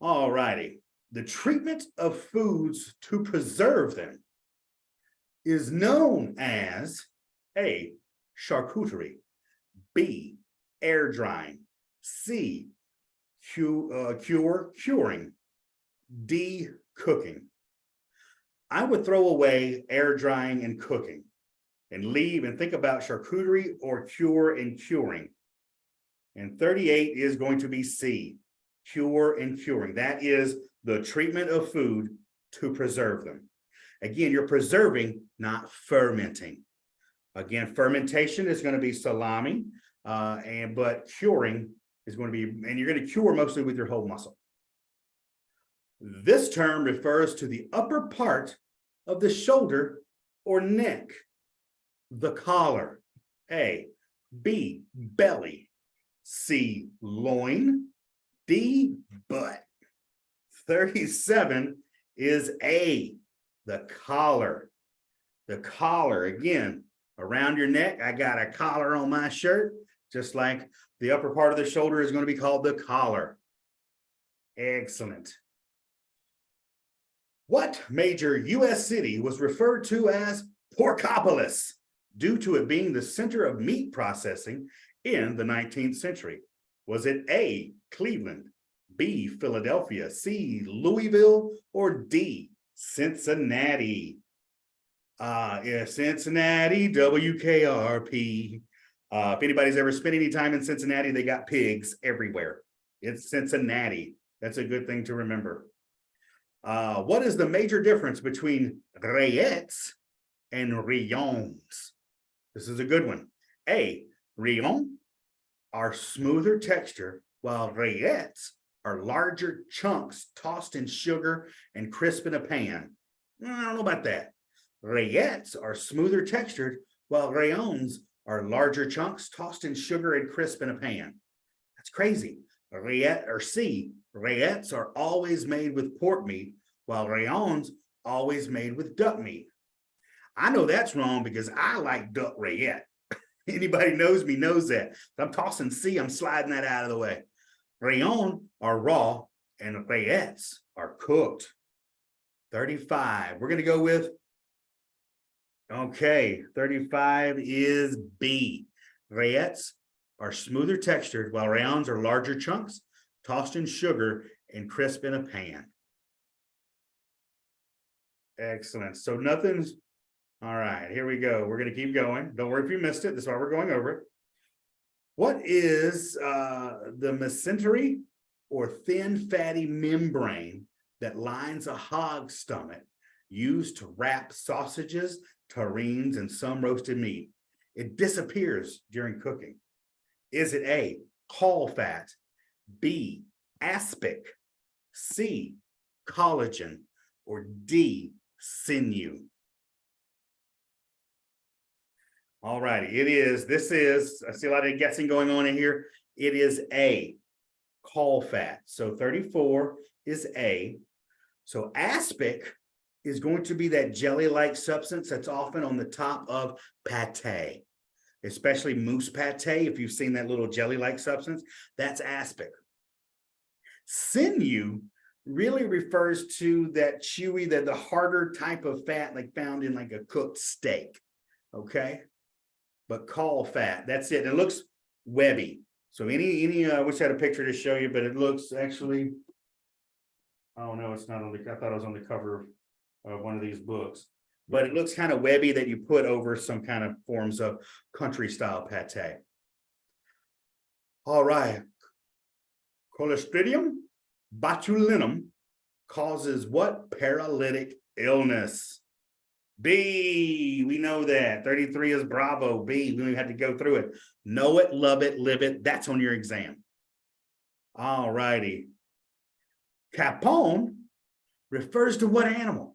All righty. The treatment of foods to preserve them is known as A, charcuterie, B, air drying, C, curing, D, cooking. I would throw away air drying and cooking and leave and think about charcuterie or cure and curing. And 38 is going to be C, cure and curing. That is the treatment of food to preserve them. Again, you're preserving, not fermenting. Again, fermentation is going to be salami, but curing is going to be, and you're going to cure mostly with your whole muscle. This term refers to the upper part of the shoulder or neck? The collar. A. B. Belly. C. Loin. D. Butt. 37 is A. The collar. The collar, again, around your neck. I got a collar on my shirt, just like the upper part of the shoulder is going to be called the collar. Excellent. What major U.S. city was referred to as Porkopolis due to it being the center of meat processing in the 19th century? Was it A, Cleveland, B, Philadelphia, C, Louisville, or D, Cincinnati? Yeah, Cincinnati, WKRP. If anybody's ever spent any time in Cincinnati, they got pigs everywhere. It's Cincinnati. That's a good thing to remember. What is the major difference between rillettes and rillons? This is a good one. A, rillons are smoother texture, while rillettes are larger chunks tossed in sugar and crisp in a pan. I don't know about that. Rillettes are smoother textured, while rillons are larger chunks tossed in sugar and crisp in a pan. That's crazy. Rillette or C, rillettes are always made with pork meat, while rillons always made with duck meat. I know that's wrong because I like duck rillette. Anybody knows me knows that. If I'm tossing C, I'm sliding that out of the way. Rillons are raw and rillettes are cooked. 35. We're going to go with, okay, 35 is B. Rillettes are smoother textured, while rillons are larger chunks tossed in sugar and crisp in a pan. Excellent. So nothing's, all right, here we go. We're going to keep going. Don't worry if you missed it. That's why we're going over it. What is the mesentery or thin fatty membrane that lines a hog's stomach used to wrap sausages, terrines, and some roasted meat? It disappears during cooking. Is it A, caul fat, B, aspic, C, collagen, or D, sinew? All righty, this is, I see a lot of guessing going on in here. It is A, caul fat. So 34 is A. So aspic is going to be that jelly-like substance that's often on the top of pate, especially mousse pate. If you've seen that little jelly-like substance, that's aspic. Sinew really refers to that chewy, the harder type of fat like found in like a cooked steak, okay? But caul fat, that's it. It looks webby. So I wish I had a picture to show you, but it looks actually, oh no, it's not on the, I thought it was on the cover of one of these books, but it looks kind of webby that you put over some kind of forms of country style pate. All right. Clostridium botulinum causes what paralytic illness? B, we know that. 33 is bravo. B, we don't even have to go through it. Know it, love it, live it. That's on your exam. All righty. Capone refers to what animal?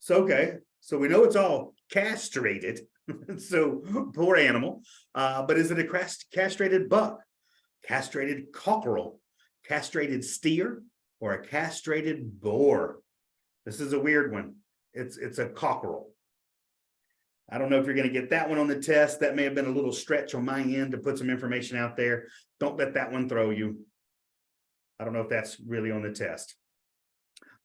So, okay, so we know it's all castrated. So, poor animal. But is it a castrated buck, castrated cockerel, castrated steer, or a castrated boar? This is a weird one. It's a cockerel. I don't know if you're going to get that one on the test. That may have been a little stretch on my end to put some information out there. Don't let that one throw you. I don't know if that's really on the test.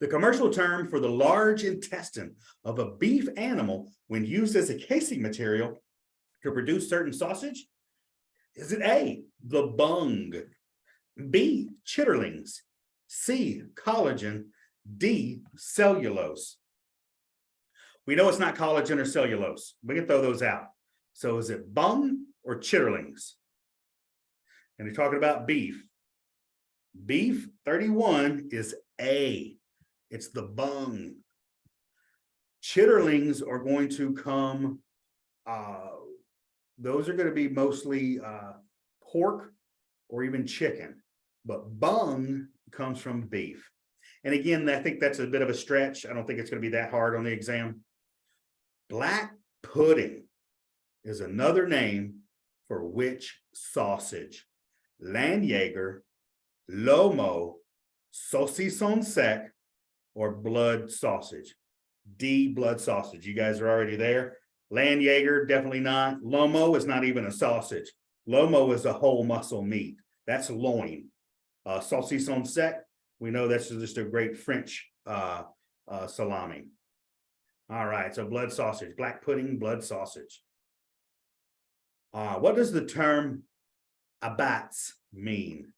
The commercial term for the large intestine of a beef animal when used as a casing material to produce certain sausage, is it A, the bung, B, chitterlings, C, collagen, D, cellulose? We know it's not collagen or cellulose. We can throw those out. So is it bung or chitterlings? And you're talking about beef. Beef 31 is A. It's the bung. Chitterlings are going to come, those are going to be mostly pork or even chicken. But bung comes from beef. And again, I think that's a bit of a stretch. I don't think it's going to be that hard on the exam. Black pudding is another name for which sausage? Landjaeger, lomo, saucisson sec, or blood sausage? D, blood sausage. You guys are already there. Landjaeger, definitely not. Lomo is not even a sausage. Lomo is a whole muscle meat. That's loin. Saucisson sec, we know that's just a great French salami. All right, so blood sausage, black pudding, blood sausage. What does the term abats mean?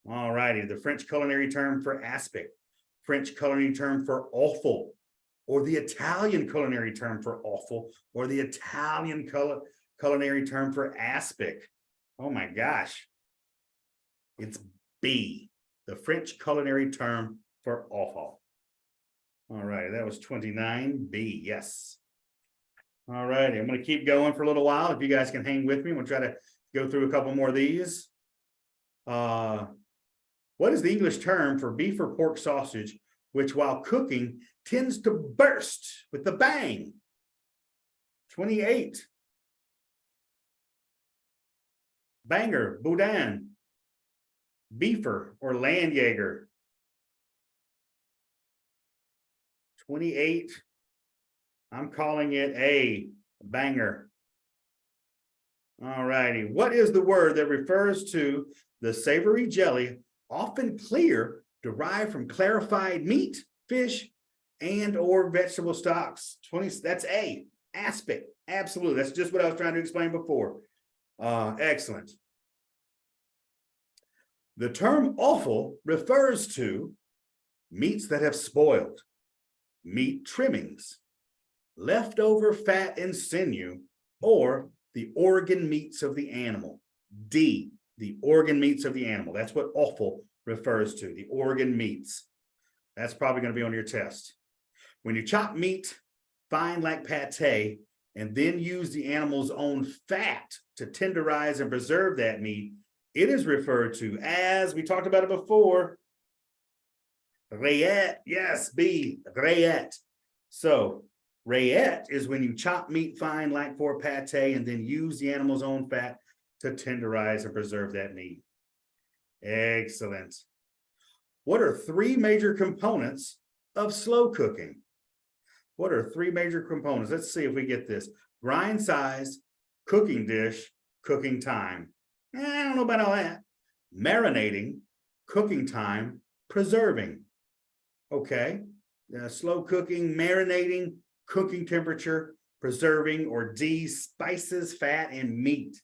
All righty, the French culinary term for aspic, French culinary term for offal, or the Italian culinary term for offal, or the Italian culinary term for aspic. Oh my gosh. It's B, the French culinary term for offal. All right, that was 29, B, yes. All righty, I'm going to keep going for a little while. If you guys can hang with me, we'll try to go through a couple more of these. What is the English term for beef or pork sausage, which while cooking tends to burst with a bang? 28. Banger, boudin, beefer, or Landjaeger? 28. I'm calling it a banger. All righty. What is the word that refers to the savory jelly, often clear, derived from clarified meat, fish, and or vegetable stocks? 20. That's A, aspic. Absolutely. That's just what I was trying to explain before. Excellent. The term offal refers to meats that have spoiled, meat trimmings, leftover fat and sinew, or the organ meats of the animal. D, the organ meats of the animal. That's what offal refers to, the organ meats. That's probably going to be on your test. When you chop meat fine like pate and then use the animal's own fat to tenderize and preserve that meat, it is referred to as, we talked about it before, rillette. Yes, B, rillette. So rillette is when you chop meat fine like for pate and then use the animal's own fat to tenderize and preserve that meat. Excellent. What are three major components of slow cooking? What are three major components? Let's see if we get this. Grind size, cooking dish, cooking time. I don't know about all that. Marinating, cooking time, preserving. Okay. Slow cooking, marinating, cooking temperature, preserving, or D, spices, fat, and meat.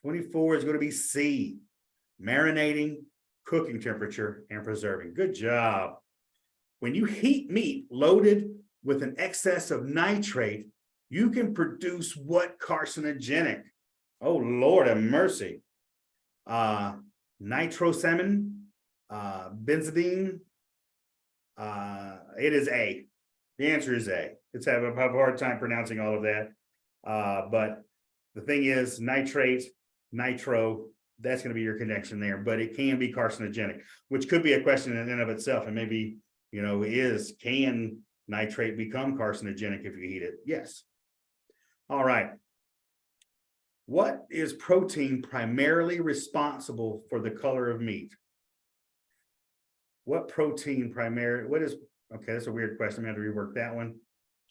24 is going to be C, marinating, cooking temperature, and preserving. Good job. When you heat meat loaded with an excess of nitrate, you can produce what carcinogenic? Oh, Lord have mercy. Nitrosamine, benzidine. It is A. The answer is A. I have a hard time pronouncing all of that. But the thing is, nitrate, nitro, that's going to be your connection there. But it can be carcinogenic, which could be a question in and of itself. And maybe, can nitrate become carcinogenic if you heat it? Yes. All right. What is protein primarily responsible for the color of meat? What protein primarily, okay, that's a weird question. I'm going to have to rework that one.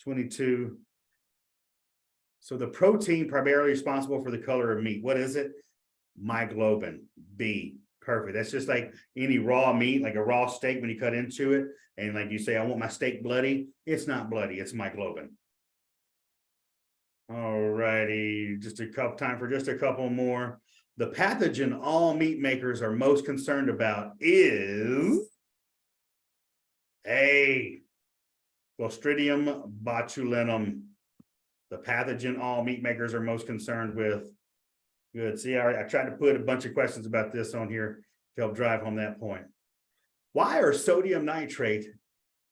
22. So the protein primarily responsible for the color of meat, what is it? Myoglobin, B, perfect. That's just like any raw meat, like a raw steak when you cut into it. And like you say, I want my steak bloody. It's not bloody, it's myoglobin. All righty, time for just a couple more. The pathogen all meat makers are most concerned about is A, Clostridium botulinum. The pathogen all meat makers are most concerned with. Good. See, I tried to put a bunch of questions about this on here to help drive home that point. Why are sodium nitrate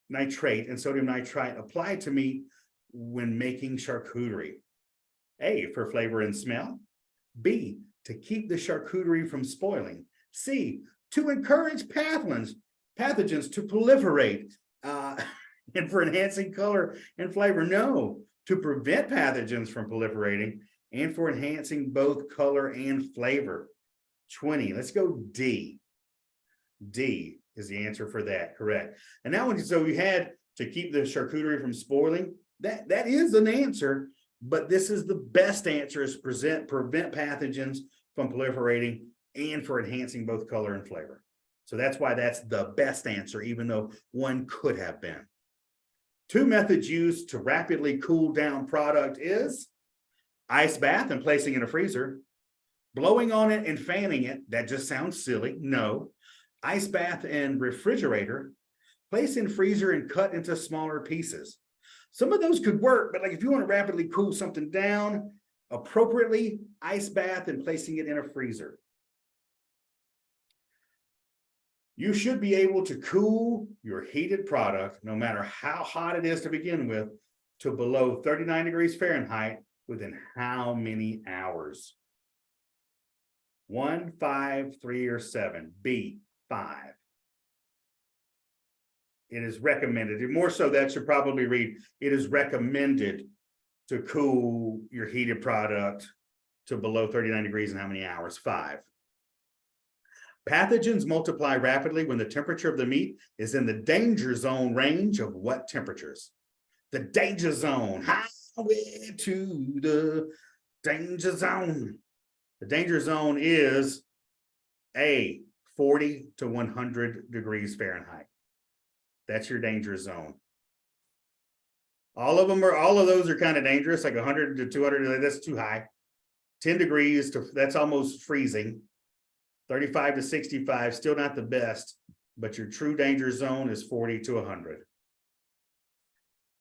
and sodium nitrite applied to meat when making charcuterie? A, for flavor and smell. B, to keep the charcuterie from spoiling. C, to encourage pathogens to proliferate. and for enhancing color and flavor. No, to prevent pathogens from proliferating and for enhancing both color and flavor. 20. Let's go D. D is the answer for that. Correct. And now, so you had to keep the charcuterie from spoiling. That is an answer, but this is the best answer: is prevent pathogens from proliferating and for enhancing both color and flavor. So that's why that's the best answer, even though one could have been. 2 methods used to rapidly cool down product is ice bath and placing in a freezer, blowing on it and fanning it. That just sounds silly. No. Ice bath and refrigerator, place in freezer and cut into smaller pieces. Some of those could work, but like if you want to rapidly cool something down appropriately, ice bath and placing it in a freezer. You should be able to cool your heated product, no matter how hot it is to begin with, to below 39 degrees Fahrenheit within how many hours? 1, 5, 3, or 7? B, 5. It is recommended. More so, that should probably read, it is recommended to cool your heated product to below 39 degrees in how many hours? 5. Pathogens multiply rapidly when the temperature of the meat is in the danger zone range of what temperatures? The danger zone. Highway to the danger zone. The danger zone is A, 40 to 100 degrees Fahrenheit. That's your danger zone. All of those are kind of dangerous, like 100 to 200, that's too high. 10 degrees, that's almost freezing. 35 to 65, still not the best, but your true danger zone is 40 to 100.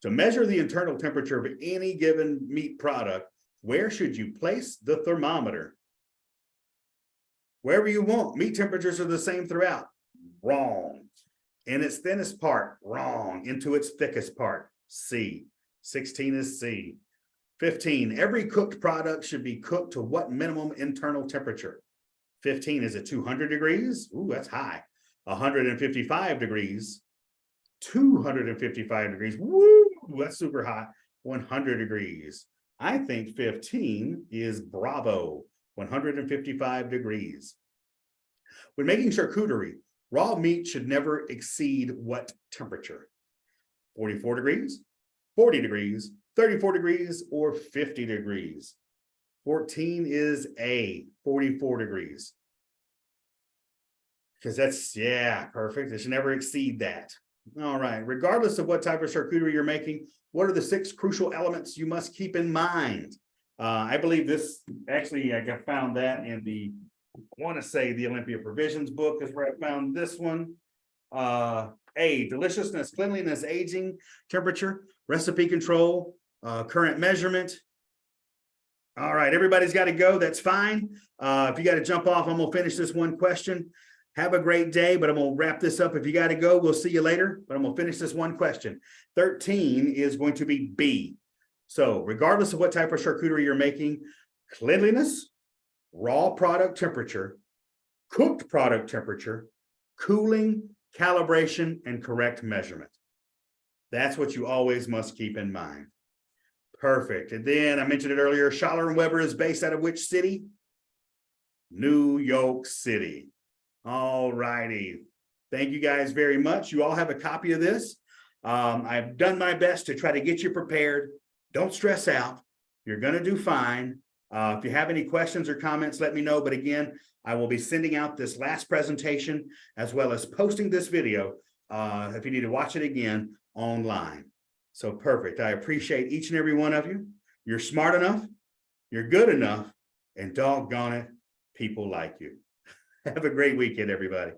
To measure the internal temperature of any given meat product, where should you place the thermometer? Wherever you want. Meat temperatures are the same throughout. Wrong. In its thinnest part, wrong. Into its thickest part, C. 16 is C. 15, every cooked product should be cooked to what minimum internal temperature? 15, is it 200 degrees? Ooh, that's high. 155 degrees. 255 degrees. Woo, that's super hot. 100 degrees. I think 15 is bravo. 155 degrees. When making charcuterie, raw meat should never exceed what temperature? 44 degrees, 40 degrees, 34 degrees, or 50 degrees. 14 is A, 44 degrees. Because that's, yeah, perfect. It should never exceed that. All right, regardless of what type of charcuterie you're making, what are the 6 crucial elements you must keep in mind? I believe this, actually, I found that in the, I want to say the Olympia Provisions book is where I found this one. A, deliciousness, cleanliness, aging, temperature, recipe control, current measurement. All right, everybody's got to go. That's fine. If you got to jump off, I'm going to finish this one question. Have a great day, but I'm going to wrap this up. If you got to go, we'll see you later, but I'm going to finish this one question. 13 is going to be B. So regardless of what type of charcuterie you're making, cleanliness, raw product temperature, cooked product temperature, cooling, calibration, and correct measurement. That's what you always must keep in mind. Perfect. And then I mentioned it earlier, Schaller & Weber is based out of which city? New York City. All righty. Thank you guys very much. You all have a copy of this. I've done my best to try to get you prepared. Don't stress out. You're going to do fine. If you have any questions or comments, let me know. But again, I will be sending out this last presentation as well as posting this video if you need to watch it again online. So perfect. I appreciate each and every one of you. You're smart enough, you're good enough, and doggone it, people like you. Have a great weekend, everybody.